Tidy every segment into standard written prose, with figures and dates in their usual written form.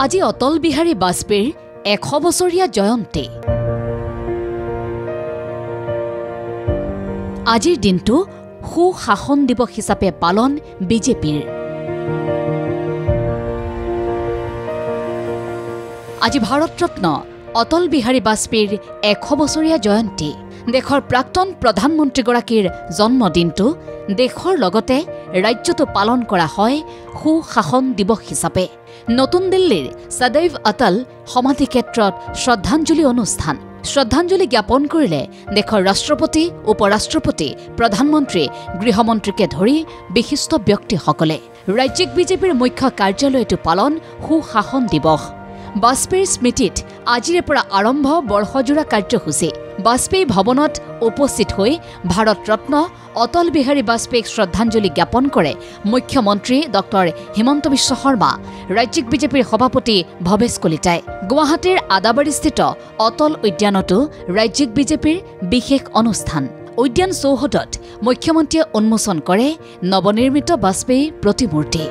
আজি অটল বিহাৰী বাজপেয়ীৰ 100 বছৰীয়া জয়ন্তী। আজিৰ দিনটো সুশাসন দিৱস হিচাপে পালন বিজেপিৰ। আজি ভাৰতৰত্ন অটল বিহাৰী বাজপেয়ীৰ 100 বছৰীয়া জয়ন্তী। দেশৰ প্ৰাক্তন প্ৰধানমন্ত্ৰীগৰাকীৰ জন্মদিনটো দেশৰ লগতে ৰাজ্যতো পালন কৰা হয় সুশাসন দিৱস হিচাপে। নতুন দিল্লীৰ সদৈৱ অটল সমাধি ক্ষেত্ৰত শ্ৰদ্ধাঞ্জলি অনুষ্ঠান। শ্ৰদ্ধাঞ্জলি জ্ঞাপন কৰিলে দেশৰ ৰাষ্ট্ৰপতি, উপৰাষ্ট্ৰপতি, প্ৰধানমন্ত্ৰী, গৃহমন্ত্ৰীকে ধৰি বিশিষ্ট ব্যক্তিসকলে। ৰাজ্যিক বিজেপিৰ মুখ্য কাৰ্যালয়তো পালন সুশাসন দিৱস। বাজপেয়ীৰ স্মৃতিত আজিৰে পৰা আৰম্ভ বৰ্ষজোৰা কাৰ্যসূচী। বাজপেয়ী ভৱনত উপস্থিত হৈ ভাৰতৰত্ন অটল বিহাৰী বাজপেয়ীক শ্ৰদ্ধাঞ্জলি জ্ঞাপন কৰে মুখ্যমন্ত্ৰী ডক্টৰ হিমন্ত বিশ্ব শৰ্মা, ৰাজ্যিক বিজেপিৰ সভাপতি ভৱেশ কলিতাই। গুৱাহাটীৰ আদাবাৰীস্থিত অটল উদ্যানতো ৰাজ্যিক বিজেপিৰ বিশেষ অনুষ্ঠান। উদ্যান চৌহদত মুখ্যমন্ত্ৰীয়ে উন্মোচন কৰে নৱনিৰ্মিত বাজপেয়ী প্ৰতিমূৰ্তি।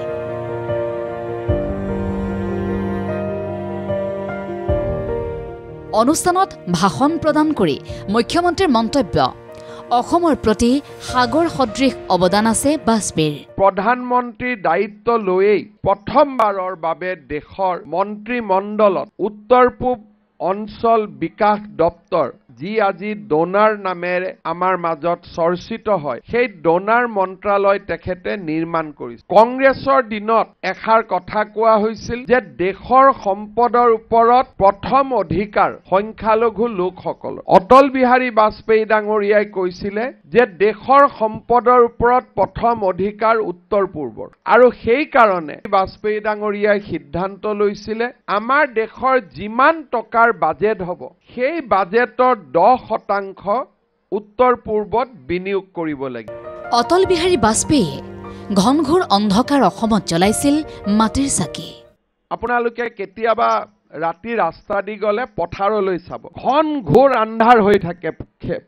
অনুষ্ঠানত ভাষণ প্ৰদান কৰি মুখ্যমন্ত্ৰীৰ মন্তব্য, অসমৰ প্ৰতি সাগৰ সদৃশ অৱদান আছে বাজপেয়ীৰ। প্ৰধানমন্ত্ৰীৰ দায়িত্ব লৈয়েই প্ৰথমবাৰৰ বাবে দেশৰ মন্ত্ৰীমণ্ডলত উত্তৰ পূব অঞ্চল বিকাশ দপ্তৰ, যি আজি ডোনাৰ নামেৰে আমাৰ মাজত চৰ্চিত হয়, সেই ডোনাৰ মন্ত্ৰালয় তেখেতে নিৰ্মাণ কৰিছে। কংগ্ৰেছৰ দিনত এষাৰ কথা কোৱা হৈছিল যে দেশৰ সম্পদৰ ওপৰত প্ৰথম অধিকাৰ সংখ্যালঘু লোকসকলৰ। অটল বিহাৰী বাজপেয়ী ডাঙৰীয়াই কৈছিলে যে দেশৰ সম্পদৰ ওপৰত প্ৰথম অধিকাৰ উত্তৰ পূৰ্বৰ, আৰু সেইকাৰণে বাজপেয়ী ডাঙৰীয়াই সিদ্ধান্ত লৈছিলে আমাৰ দেশৰ যিমান টকাৰ বাজেট হ'ব, সেই বাজেটৰ 10% উত্তৰ পূৰ্বত বিনিয়োগ কৰিব লাগিব। অটল বিহাৰী বাজপেয়ীয়ে ঘনঘোৰ অন্ধকাৰ অসমত জ্বলাইছিল মাটিৰ চাকি। আপোনালোকে কেতিয়াবা ৰাতি ৰাস্তা দি গ'লে পথাৰলৈ চাব, ঘনঘোৰ আন্ধাৰ হৈ থাকে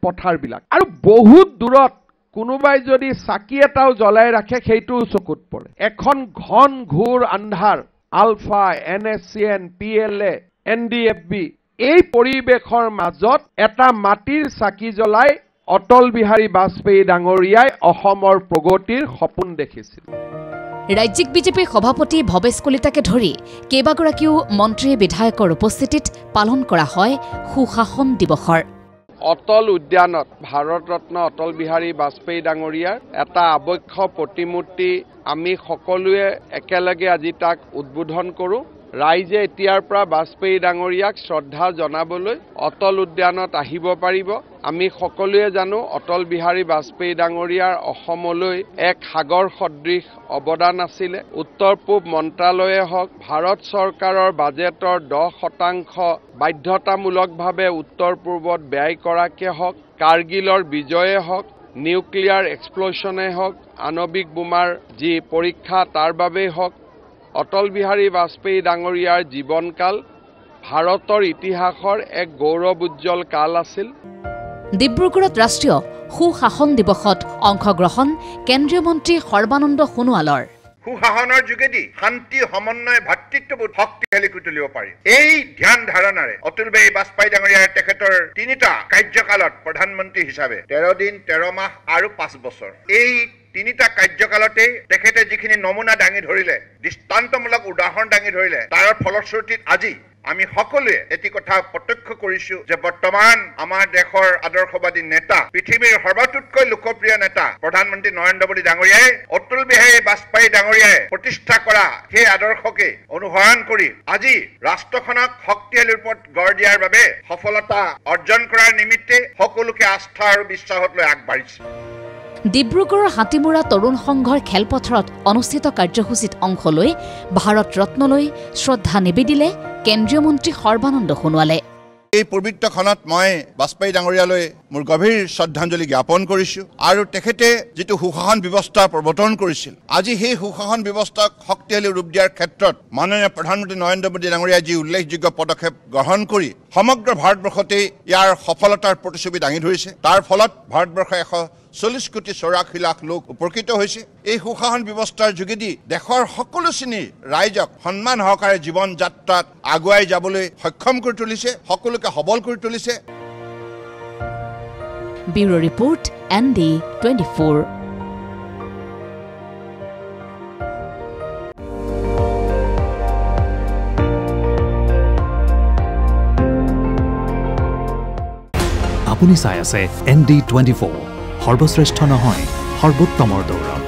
পথাৰবিলাক, আৰু বহুত দূৰত কোনোবাই যদি চাকি এটাও জ্বলাই ৰাখে সেইটোও চকুত পৰে। এখন ঘনঘোৰ আন্ধাৰ, আলফা, NSCN, PLA, NDFB, এই পৰিৱেশৰ মাজত এটা মাটিৰ চাকি জ্বলাই অটল বিহাৰী বাজপেয়ী ডাঙৰীয়াই অসমৰ প্ৰগতিৰ সপোন দেখিছিল। ৰাজ্যিক বিজেপিৰ সভাপতি ভৱেশ কলিতাকে ধৰি কেইবাগৰাকীও মন্ত্ৰী বিধায়কৰ উপস্থিতিত পালন কৰা হয় সুশাসন দিৱসৰ। অটল উদ্যানত ভাৰতৰত্ন অটল বিহাৰী বাজপেয়ী ডাঙৰীয়াৰ এটা আবক্ষ প্ৰতিমূৰ্তি আমি সকলোৱে একেলগে আজি তাক উদ্বোধন কৰোঁ। ৰাইজে এতিয়াৰ পৰা বাজপেয়ী ডাঙৰীয়াক শ্ৰদ্ধা জনাবলৈ অটল উদ্যানত আহিব পাৰিব। আমি সকলোৱে জানো অটল বিহাৰী বাজপেয়ী ডাঙৰীয়াৰ অসমলৈ এক সাগৰ সদৃশ অৱদান আছিলে। উত্তৰ পূব মন্ত্ৰালয়ে হওক, ভাৰত চৰকাৰৰ বাজেটৰ 10% বাধ্যতামূলকভাৱে উত্তৰ পূৰ্বত ব্যয় কৰাকে হওক, কাৰ্গিলৰ বিজয়ে হওক, নিউক্লিয়াৰ এক্সপ্লশ্যনে হওক, আণৱিক বোমাৰ যি পৰীক্ষা তাৰ বাবেই হওক, অটল বিহাৰী বাজপেয়ী ডাঙৰীয়াৰ জীৱনকাল ভাৰতৰ ইতিহাসৰ এক গৌৰৱ উজ্জ্বল কাল আছিল। ডিব্ৰুগড়ত ৰাষ্ট্ৰীয় সুশাসন দিৱসত অংশগ্ৰহণ কেন্দ্ৰীয় মন্ত্ৰী সৰ্বানন্দ সোণোৱালৰ। সুশাসনৰ যোগেদি শান্তি, সমন্বয়, ভাতৃত্ববোধ শক্তিশালী কৰি তুলিব পাৰি। এই ধ্যান ধাৰণাৰে অটল বিহাৰী বাজপেয়ী ডাঙৰীয়াৰ তেখেতৰ 3টা কাৰ্যকালত প্ৰধানমন্ত্ৰী হিচাপে 13 দিন 13 মাহ আৰু 5 বছৰ, এই 3টা কাৰ্যকালতে তেখেতে যিখিনি নমুনা দাঙি ধৰিলে, দৃষ্টান্তমূলক উদাহৰণ দাঙি ধৰিলে, তাৰ ফলশ্ৰুতিত আজি আমি সকলোৱে এটি কথা প্ৰত্যক্ষ কৰিছো যে বৰ্তমান আমাৰ দেশৰ আদৰ্শবাদী নেতা, পৃথিৱীৰ সৰ্বাতোতকৈ লোকপ্ৰিয় নেতা প্ৰধানমন্ত্ৰী নৰেন্দ্ৰ মোদী ডাঙৰীয়াই অটল বিহাৰী বাজপেয়ী ডাঙৰীয়াই প্ৰতিষ্ঠা কৰা সেই আদৰ্শকে অনুসৰণ কৰি আজি ৰাষ্ট্ৰখনক শক্তিশালী ৰূপত গঢ় দিয়াৰ বাবে সফলতা অৰ্জন কৰাৰ নিমিত্তে সকলোকে আস্থা আৰু বিশ্বাসত লৈ আগবাঢ়িছে। ডিব্ৰুগড়ৰ হাতীমূৰা তৰুণ সংঘৰ খেলপথাৰত অনুষ্ঠিত কাৰ্যসূচীত অংশ লৈ ভাৰত ৰত্নলৈ শ্ৰদ্ধা নিবেদিলে কেন্দ্ৰীয় মন্ত্ৰী সৰ্বানন্দ সোণোৱালে। এই পবিত্ৰ ক্ষণত মই বাজপেয়ী ডাঙৰীয়ালৈ মোৰ গভীৰ শ্ৰদ্ধাঞ্জলি জ্ঞাপন কৰিছোঁ, আৰু তেখেতে যিটো সুশাসন ব্যৱস্থা প্ৰৱৰ্তন কৰিছিল, আজি সেই সুশাসন ব্যৱস্থাক শক্তিশালী ৰূপ দিয়াৰ ক্ষেত্ৰত মাননীয় প্ৰধানমন্ত্ৰী নৰেন্দ্ৰ মোদী ডাঙৰীয়াই যি উল্লেখযোগ্য পদক্ষেপ গ্ৰহণ কৰি সমগ্ৰ ভাৰতবৰ্ষতে ইয়াৰ সফলতাৰ প্ৰতিচ্ছবি দাঙি ধৰিছে। তাৰ ফলত ভাৰতবৰ্ষৰ 140 কোটি 84 লাখ লোক উপকৃত হৈছে। এই সুশাসন ব্যৱস্থাৰ যোগেদি দেশৰ সকলো শ্ৰেণীৰ ৰাইজক সন্মান সহকাৰে জীৱন যাত্ৰাত আগুৱাই যাবলৈ সক্ষম কৰি তুলিছে, সকলোকে সবল কৰি তুলিছে। Bureau report ND24। আপুনি চাই আছে ND24, সৰ্বশ্ৰেষ্ঠ নহয় সৰ্বোত্তমৰ দৌৰত।